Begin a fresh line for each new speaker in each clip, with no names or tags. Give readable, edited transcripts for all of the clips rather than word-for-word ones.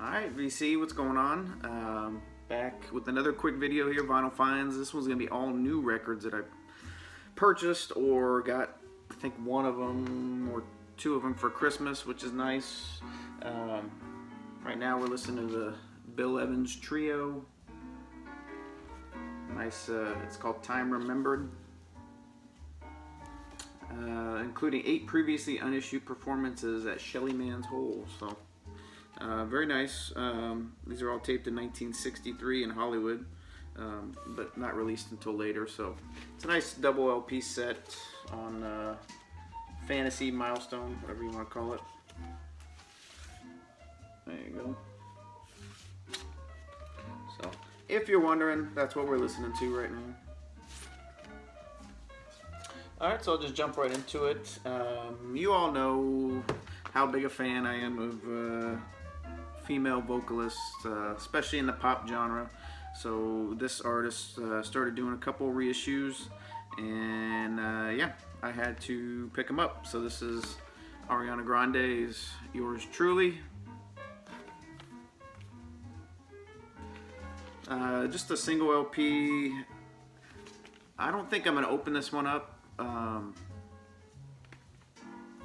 Alright, VC, what's going on? Back with another quick video here, Vinyl Finds. This one's going to be all new records that I purchased or got, I think, one of them or two of them for Christmas, which is nice. Right now we're listening to the Bill Evans Trio. Nice, it's called Time Remembered. Including 8 previously unissued performances at Shelly Man's Hole. So, very nice. These are all taped in 1963 in Hollywood, but not released until later. So, it's a nice double LP set on Fantasy Milestone, whatever you want to call it. There you go. So, if you're wondering, that's what we're listening to right now. Alright, so I'll just jump right into it. You all know how big a fan I am of female vocalists, especially in the pop genre. So this artist started doing a couple reissues, and yeah, I had to pick them up. So this is Ariana Grande's Yours Truly. Just a single LP. I don't think I'm going to open this one up. I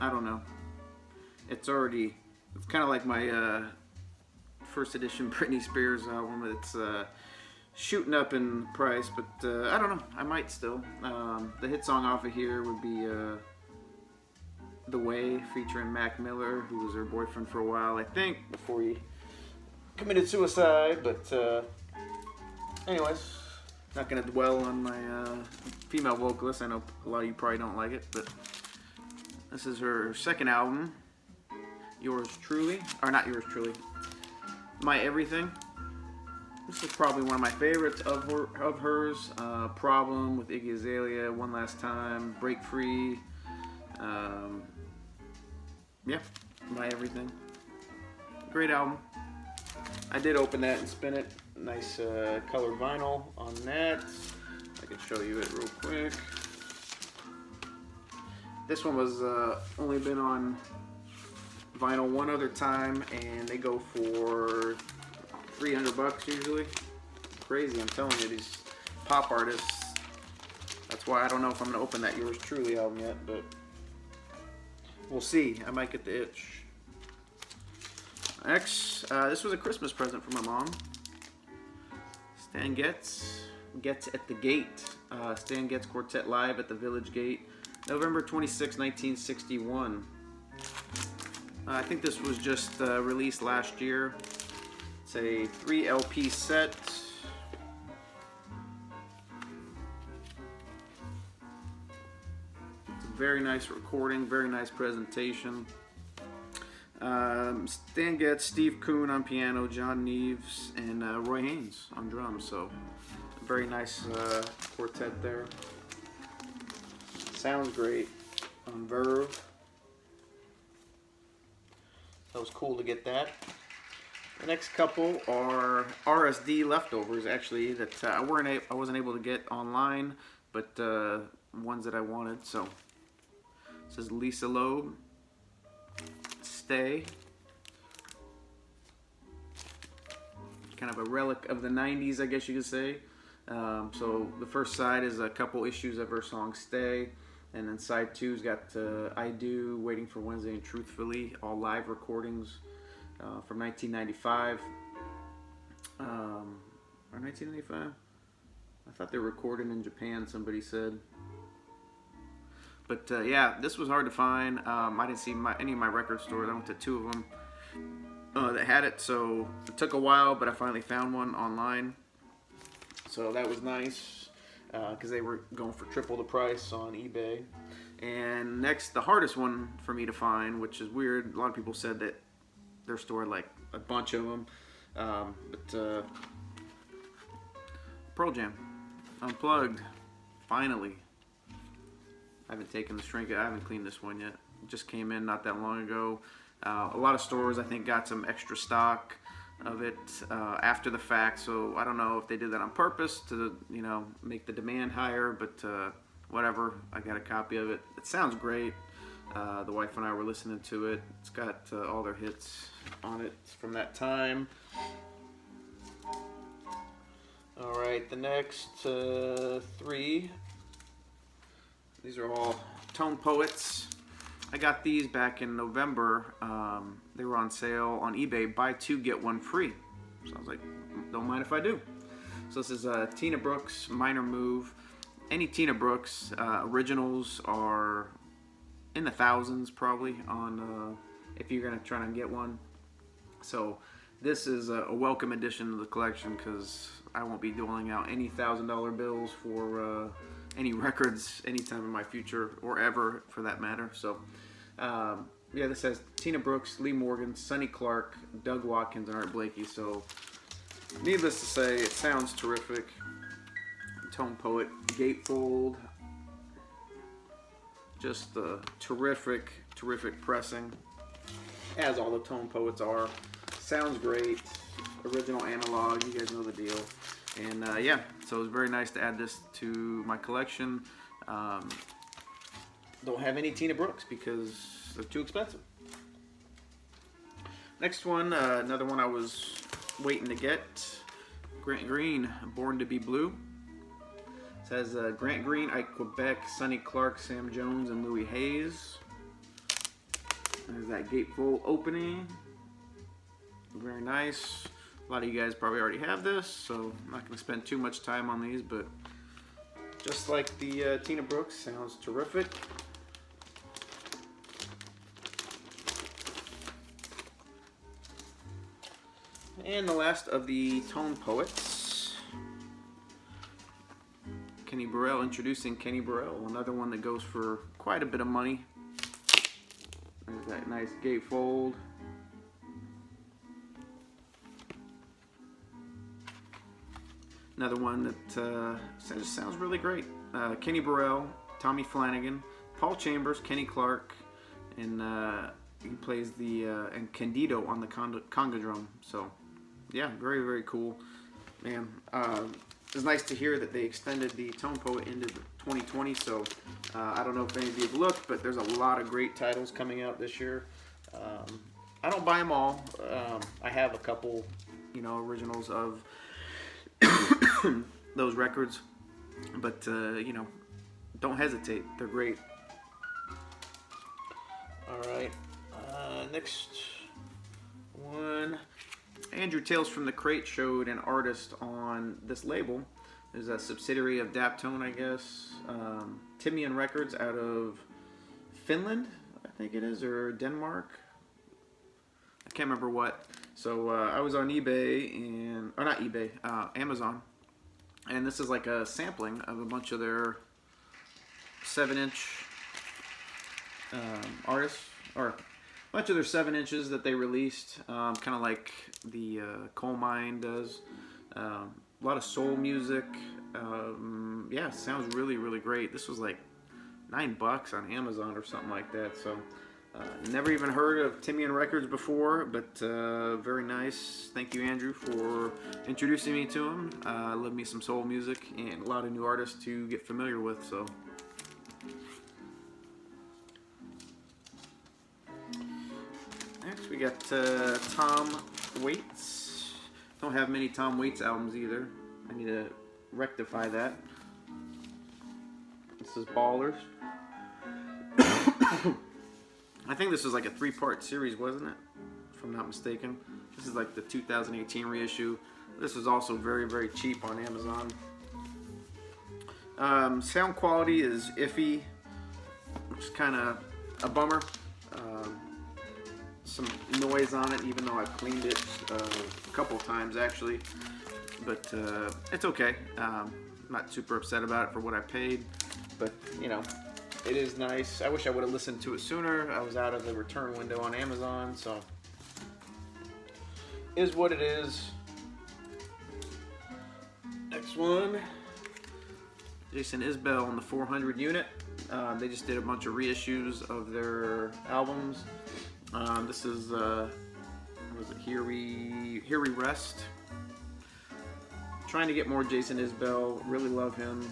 don't know. It's kind of like my first edition Britney Spears album. It's shooting up in price, but I don't know. I might still. The hit song off of here would be The Way, featuring Mac Miller, who was her boyfriend for a while, I think, before he committed suicide. But anyways, not going to dwell on my female vocalist. I know a lot of you probably don't like it, but this is her second album, Yours Truly, or not Yours Truly, My Everything. This is probably one of my favorites of hers. Problem with Iggy Azalea, One Last Time, Break Free. Yeah, My Everything. Great album. I did open that and spin it. Nice colored vinyl on that. I can show you it real quick. This one was only been on vinyl one other time, and they go for $300 usually. Crazy, I'm telling you, these pop artists. That's why I don't know if I'm gonna open that Yours Truly album yet, but we'll see. I might get the itch. Next, this was a Christmas present for my mom. Stan Getz, Getz at the Gate. Stan Getz Quartet live at the Village Gate, November 26, 1961. I think this was just released last year. It's a 3 LP set. It's a very nice recording, very nice presentation. Stan Getz, Steve Kuhn on piano, John Neves, and Roy Haynes on drums. So, very nice quartet there. Sounds great on Verve. That was cool to get that. The next couple are RSD leftovers, actually, that I wasn't able to get online, but ones that I wanted. So, this is Lisa Loeb, Stay. Kind of a relic of the 90s, I guess you could say. So the first side is a couple issues of her song Stay, and then side 2's got I Do, Waiting for Wednesday, and Truthfully, all live recordings from 1995. Or 1995? I thought they were recorded in Japan, somebody said. But yeah, this was hard to find. I didn't see any of my record stores. I went to 2 of them that had it, so it took a while, but I finally found one online. So that was nice, because they were going for triple the price on eBay. And next, the hardest one for me to find, which is weird. A lot of people said that their store had like a bunch of them. But Pearl Jam, Unplugged, finally. I haven't taken the shrink. I haven't cleaned this one yet. It just came in not that long ago. A lot of stores, I think, got some extra stock of it after the fact. So I don't know if they did that on purpose to, you know, make the demand higher. But whatever. I got a copy of it. It sounds great. The wife and I were listening to it. It's got all their hits on it from that time. Alright, the next 3. These are all Tone Poets. I got these back in November. They were on sale on eBay. Buy 2, get 1 free. So I was like, don't mind if I do. So this is Tina Brooks, Minor Move. Any Tina Brooks originals are in the thousands probably on if you're gonna try and get one. So this is a welcome addition to the collection because I won't be doling out any $1,000 bills for any records anytime in my future or ever for that matter. So yeah, this has Tina Brooks, Lee Morgan, Sonny Clark, Doug Watkins, and Art Blakey. So needless to say, it sounds terrific. Tone Poet gatefold, just terrific pressing, as all the Tone Poets are. Sounds great, original analog, you guys know the deal. And yeah, so it was very nice to add this to my collection. Don't have any Tina Brooks because they're too expensive. Next one, another one I was waiting to get, Grant Green, Born to Be Blue. It says Grant Green, Ike Quebec, Sonny Clark, Sam Jones, and Louis Hayes. There's that gatefold opening. Very nice. A lot of you guys probably already have this, so I'm not going to spend too much time on these, but just like the Tina Brooks, sounds terrific. And the last of the Tone Poets, Kenny Burrell, introducing Kenny Burrell, another one that goes for quite a bit of money. There's that nice gatefold. Another one that sounds really great. Kenny Burrell, Tommy Flanagan, Paul Chambers, Kenny Clark, and he plays the and Candido on the conga drum. So yeah, very cool, man. It's nice to hear that they extended the Tone Poet into 2020. So I don't know if any of you have looked, but there's a lot of great titles coming out this year. I don't buy them all. I have a couple, originals of those records, but don't hesitate, they're great. All right, next one, Andrew Tales from the Crate showed an artist on this label. There's a subsidiary of Daptone, I guess. Tinian Records out of Finland, I think it is, or Denmark, I can't remember what. So I was on eBay, or not eBay, Amazon, and this is like a sampling of a bunch of their 7-inch artists, or a bunch of their 7 inches that they released, kind of like the Coal Mine does. A lot of soul music. Yeah, sounds really great. This was like $9 on Amazon or something like that. So never even heard of Tinian Records before, but very nice. Thank you, Andrew, for introducing me to him. I love me some soul music and a lot of new artists to get familiar with. So next we got Tom Waits. Don't have many Tom Waits albums either. I need to rectify that. This is Ballers. I think this was like a 3-part series, wasn't it? If I'm not mistaken. This is like the 2018 reissue. This was also very cheap on Amazon. Sound quality is iffy, which is kind of a bummer. Some noise on it, even though I've cleaned it a couple times actually. But it's okay. I'm not super upset about it for what I paid, but it is nice. I wish I would have listened to it sooner. I was out of the return window on Amazon, so is what it is. Next one, Jason Isbell on the 400 unit. They just did a bunch of reissues of their albums. This is was it Here We Rest. Trying to get more Jason Isbell. Really love him.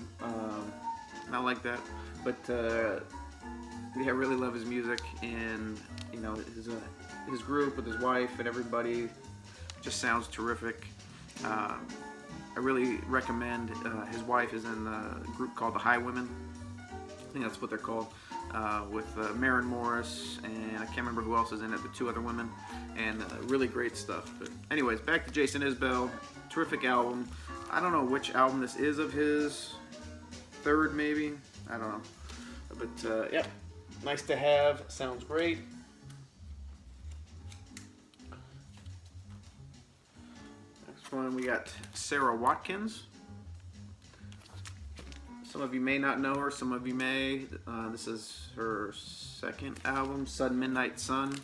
Not like that. But yeah, I really love his music, and you know, his group with his wife and everybody just sounds terrific. I really recommend. His wife is in a group called the High Women. I think that's what they're called. With Maren Morris, and I can't remember who else is in it, the two other women, and really great stuff. But anyways, back to Jason Isbell. Terrific album. I don't know which album this is of his. Third, maybe? I don't know. But yeah, nice to have. Sounds great. Next one, we got Sara Watkins. Some of you may not know her, some of you may. This is her second album, Sudden Midnight Sun.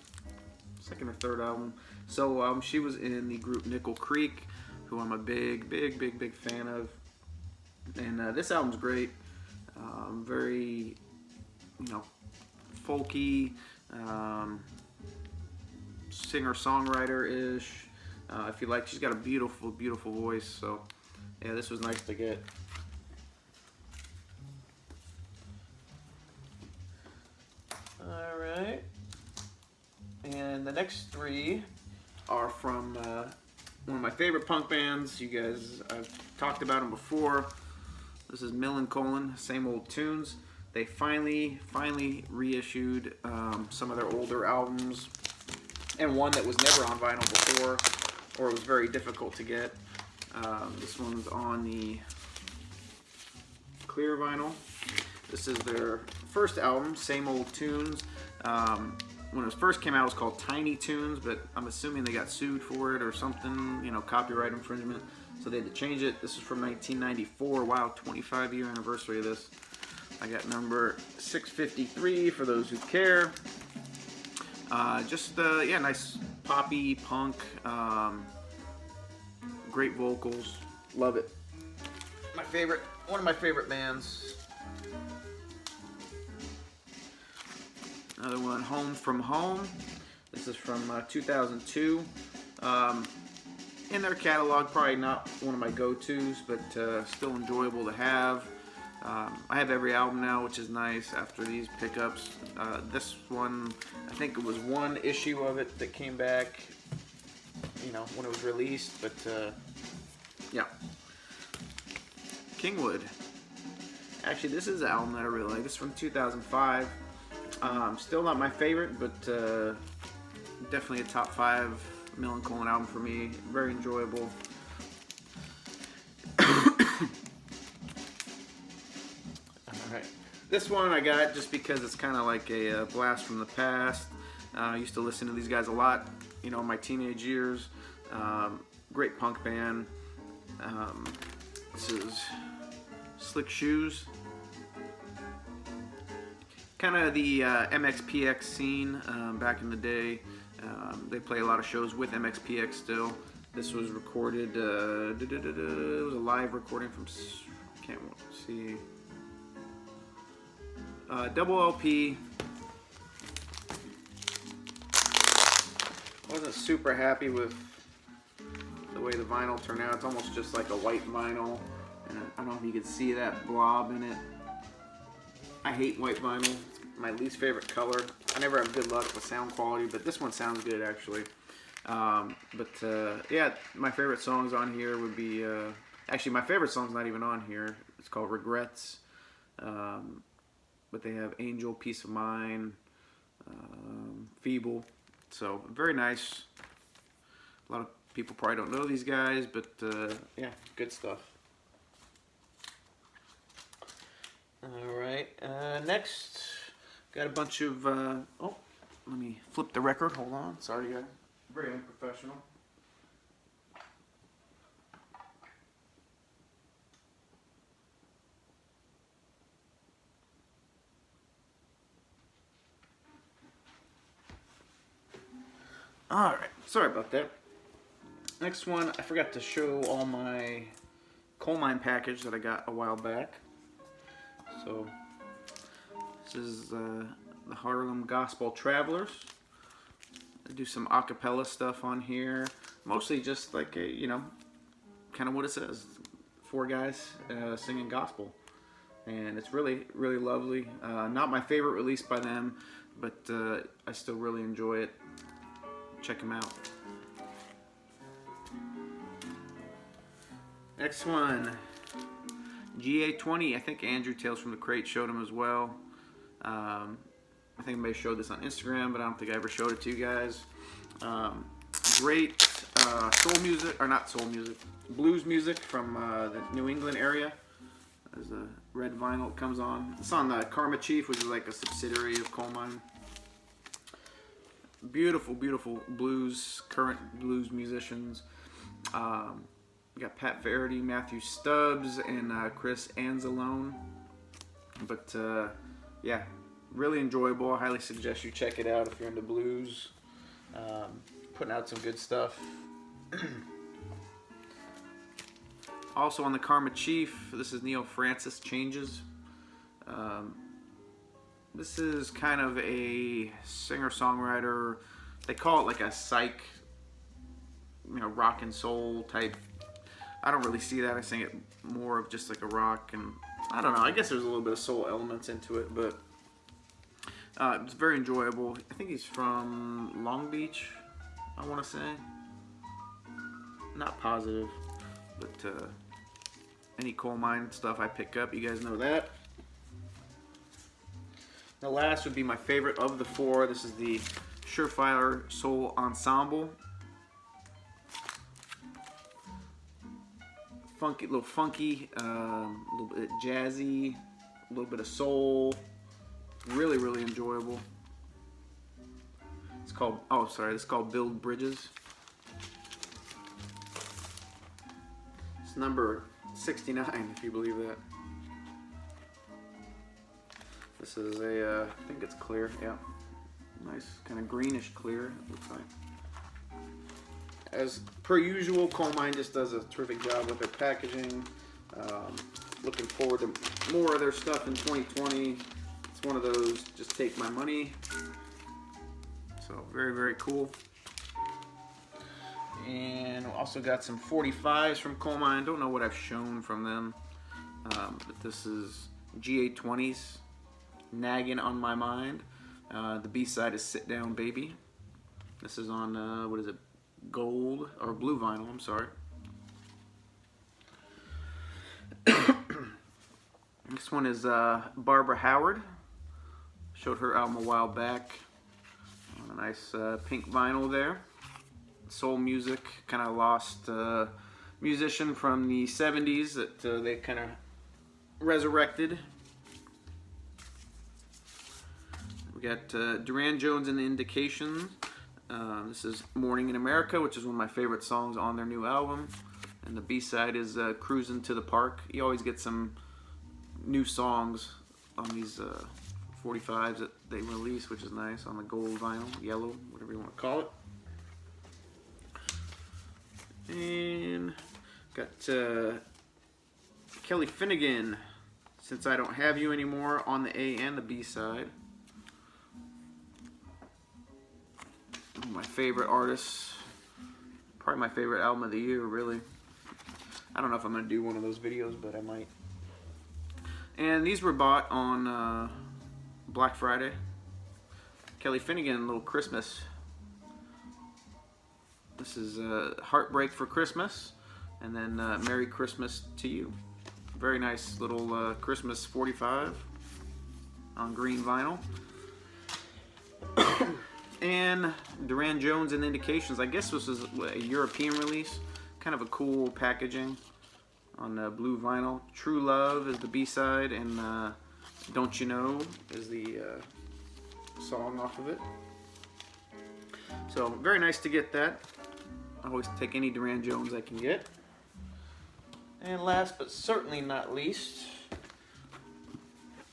Second or third album. So she was in the group Nickel Creek, who I'm a big fan of. And this album's great. Very, you know, folky, singer-songwriter-ish. If you like, she's got a beautiful voice. So yeah, this was nice to get. Alright, and the next three are from one of my favorite punk bands. You guys, I've talked about them before. This is Mellon, Same Old Tunes. They finally reissued some of their older albums, and one that was never on vinyl before, or it was very difficult to get. This one's on the clear vinyl. This is their first album, Same Old Tunes. When it first came out, it was called Tiny Tunes, but I'm assuming they got sued for it or something, you know, copyright infringement. So they had to change it. This is from 1994. Wow, 25-year anniversary of this. I got number 653 for those who care. Yeah, nice poppy punk. Great vocals. Love it. One of my favorite bands. Another one, Home From Home. This is from 2002. In their catalog, probably not one of my go-tos, but still enjoyable to have. I have every album now, which is nice after these pickups. This one, I think it was one issue of it that came back, you know, when it was released, but yeah. Kingwood. Actually, this is an album that I really like. This is from 2005. Still not my favorite, but definitely a top 5 Mellon album for me. Very enjoyable. Alright. This one I got just because it's kind of like a blast from the past. I used to listen to these guys a lot, you know, in my teenage years. Great punk band. This is Slick Shoes. Kind of the MxPx scene back in the day. They play a lot of shows with MxPx still. This was recorded, it was a live recording from, can't see, double LP. Wasn't super happy with the way the vinyl turned out. It's almost just like a white vinyl, and I don't know if you can see that blob in it. I hate white vinyl. It's my least favorite color. I never have good luck with sound quality, but this one sounds good actually. Yeah, my favorite songs on here would be, actually my favorite song's not even on here. It's called Regrets. But they have Angel, Peace of Mind, Feeble. So very nice. A lot of people probably don't know these guys, but yeah, good stuff. Alright, next, got a bunch of, oh, let me flip the record, hold on, sorry guys, very unprofessional. Alright, sorry about that. Next one, I forgot to show all my coal mine package that I got a while back. So, this is the Harlem Gospel Travelers. I do some a cappella stuff on here. Mostly just like, you know, kind of what it says. 4 guys singing gospel. and it's really, really lovely. Not my favorite release by them, but I still really enjoy it. Check them out. Next one, GA20. I think Andrew Tales from the Crate showed him as well. I think I may have showed this on Instagram, but I don't think I ever showed it to you guys. Great soul music, or not soul music, blues music from the New England area. There's a red vinyl it comes on. It's on Karma Chief, which is like a subsidiary of Coal Mine. Beautiful, beautiful blues, current blues musicians. We got Pat Faraday, Matthew Stubbs, and Chris Anzalone. But yeah, really enjoyable. I highly suggest you check it out if you're into blues. Putting out some good stuff. Also on the Karma Chief, this is Neil Francis Changes. This is kind of a singer-songwriter. They call it like a psych, rock and soul type. I don't really see that. I sing it more of just like a rock, and I don't know. I guess there's a little bit of soul elements into it, but it's very enjoyable. I think he's from Long Beach, I want to say. Not positive, but any coal mine stuff I pick up, you guys know that. The last would be my favorite of the four. This is the Surefire Soul Ensemble. Funky, a little funky, a little bit jazzy, a little bit of soul. Really, really enjoyable. It's called, it's called Build Bridges. It's number 69, if you believe that. This is a, I think it's clear, yeah. Nice, kind of greenish clear, it looks like. As per usual, Coal Mine just does a terrific job with their packaging. Looking forward to more of their stuff in 2020. It's one of those, just take my money. So very, very cool. And also got some 45s from Coal Mine. Don't know what I've shown from them, but this is GA20s, Nagging on My Mind. The B-side is Sit Down Baby. This is on, what is it, gold, or blue vinyl, I'm sorry. Next one is Barbara Howard. Showed her album a while back. A nice pink vinyl there. Soul music, kind of lost musician from the 70s that they kind of resurrected. We got Duran Jones and the Indications. This is Morning in America, which is one of my favorite songs on their new album. And the B-side is Cruising to the Park. You always get some new songs on these 45s that they release, which is nice, on the gold vinyl, yellow, whatever you want to call it. And got Kelly Finnegan, Since I Don't Have You Anymore, on the A and the B side. My favorite artists, probably my favorite album of the year, really. I don't know if I'm going to do one of those videos, but I might. And these were bought on Black Friday. Kelly Finnegan, Little Christmas. This is Heartbreak for Christmas, and then Merry Christmas to You. Very nice little Christmas 45 on green vinyl. And Duran Jones and Indications. I guess this is a European release. Kind of a cool packaging on blue vinyl. True Love is the B-side, and Don't You Know is the song off of it. So very nice to get that. I always take any Duran Jones I can get. And last but certainly not least,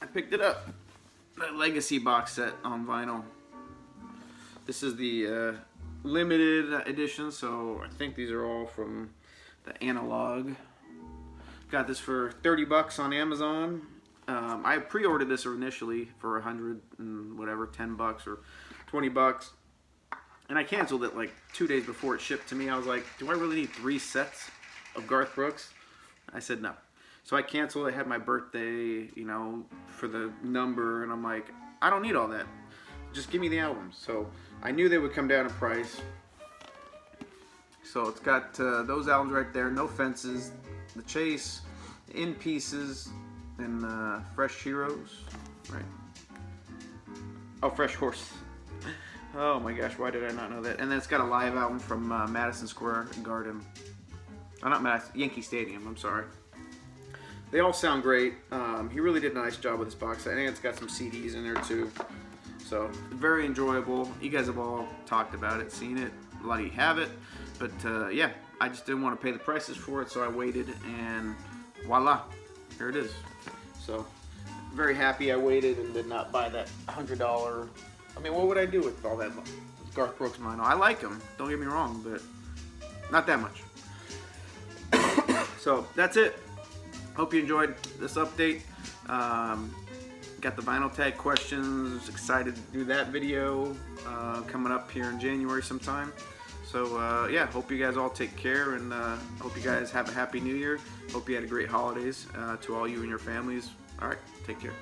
I picked it up. The Legacy box set on vinyl. This is the limited edition, so I think these are all from the analog. Got this for 30 bucks on Amazon. I pre-ordered this initially for 100 and whatever, 10 bucks or 20 bucks. And I canceled it like 2 days before it shipped to me. I was like, do I really need 3 sets of Garth Brooks? I said no. So I canceled. I had my birthday, you know, for the number, and I'm like, I don't need all that. Just give me the albums. So I knew they would come down in price. So it's got those albums right there. No Fences, The Chase, In Pieces, and Fresh Heroes, right? Oh, Fresh Horse. Oh my gosh, why did I not know that? And then it's got a live album from Madison Square Garden. Oh, not Madison, Yankee Stadium, I'm sorry. They all sound great. He really did a nice job with this box set. I think it's got some CDs in there too. So, very enjoyable. You guys have all talked about it, seen it. A lot of you have it. But yeah, I just didn't want to pay the prices for it, so I waited, and voila, here it is. So, very happy I waited and did not buy that $100. I mean, what would I do with all that Garth Brooks vinyl? I like him, don't get me wrong, but not that much. So, that's it. Hope you enjoyed this update. Got the vinyl tag questions. Excited to do that video coming up here in January sometime. So yeah, hope you guys all take care, and hope you guys have a happy new year. Hope you had a great holidays to all you and your families. All right, take care.